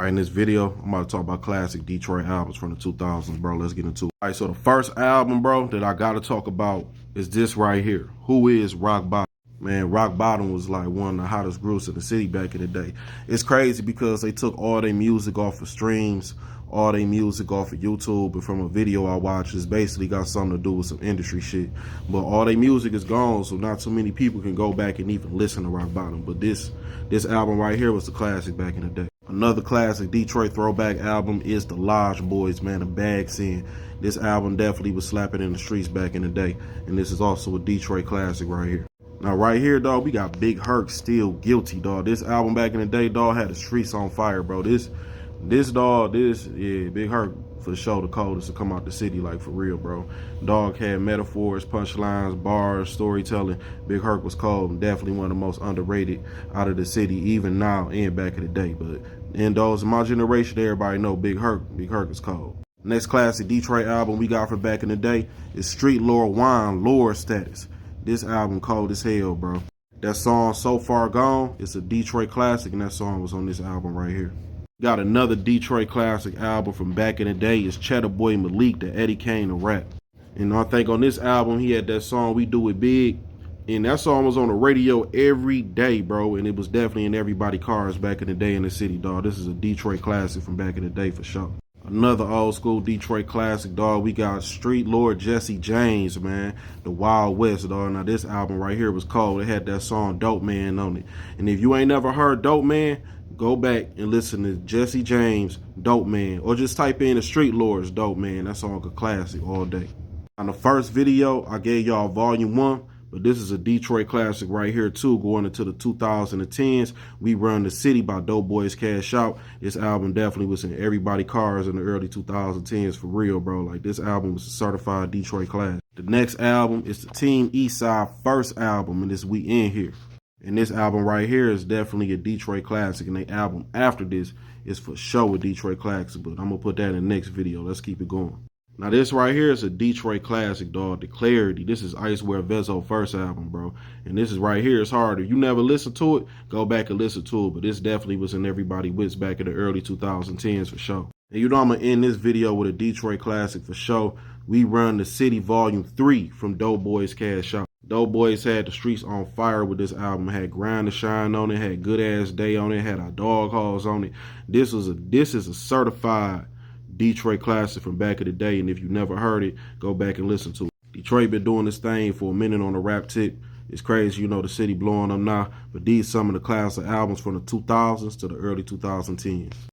All right, in this video, I'm about to talk about classic Detroit albums from the 2000s, bro. Let's get into it. All right, so the first album, bro, that I got to talk about is this right here. Who is Rock Bottom? Man, Rock Bottom was like one of the hottest groups in the city back in the day. It's crazy because they took all their music off of streams, all their music off of YouTube, and from a video I watched, it's basically got something to do with some industry shit. But all their music is gone, so not too many people can go back and even listen to Rock Bottom. But this album right here was the classic back in the day. Another classic Detroit throwback album is the Lodge Boys, man, the Bag Scene. This album definitely was slapping in the streets back in the day, and this is also a Detroit classic right here. Now, right here, dog, we got Big Herc, Still Guilty, dog. This album back in the day, dog, had the streets on fire, bro. Big Herc, for sure, the coldest to come out the city, like, for real, bro. Dog had metaphors, punchlines, bars, storytelling. Big Herc was cold and definitely one of the most underrated out of the city, even now and back in the day. But in those, in my generation, everybody know Big Herc. Big Herc is cold. Next classic Detroit album we got from back in the day is Street Lord Wine, Lord Status. This album cold as hell, bro. That song, So Far Gone, it's a Detroit classic, and that song was on this album right here. Got another Detroit classic album from back in the day. It's Cheddar Boy Malik, the Eddie Kane of rap. And I think on this album, he had that song, We Do It Big. And that song was on the radio every day, bro. And it was definitely in everybody's cars back in the day in the city, dog. This is a Detroit classic from back in the day for sure. Another old school Detroit classic, dog. We got Street Lord Jesse James, man. The Wild West, dog. Now, this album right here was cold. It had that song Dope Man on it. And if you ain't never heard Dope Man, go back and listen to Jesse James, Dope Man. Or just type in the Street Lords, Dope Man. That song a classic all day. On the first video, I gave y'all Volume 1. But this is a Detroit classic right here, too, going into the 2010s. We Run the City by Dope Boys Cash Out. This album definitely was in everybody's cars in the early 2010s, for real, bro. Like, this album was a certified Detroit classic. The next album is the Team Eastside first album, and this We In Here. And this album right here is definitely a Detroit classic, and the album after this is for sure a Detroit classic, but I'm going to put that in the next video. Let's keep it going. Now, this right here is a Detroit classic, dog. The Clarity. This is Icewear Vezzo first album, bro. And this is right here. It's hard. If you never listened to it, go back and listen to it. But this definitely was in everybody's wits back in the early 2010s for sure. And you know I'm going to end this video with a Detroit classic for sure. We Run the City Volume 3 from Dope Boys Cash Out. Dope Boys had the streets on fire with this album. It had Grind to Shine on it, had Good Ass Day on it, had Our Dog Halls on it. This is a certified Detroit classic from back in the day, and if you never heard it, go back and listen to it. Detroit been doing this thing for a minute on the rap tip. It's crazy, you know, the city blowing up now, but these some of the classic albums from the 2000s to the early 2010s.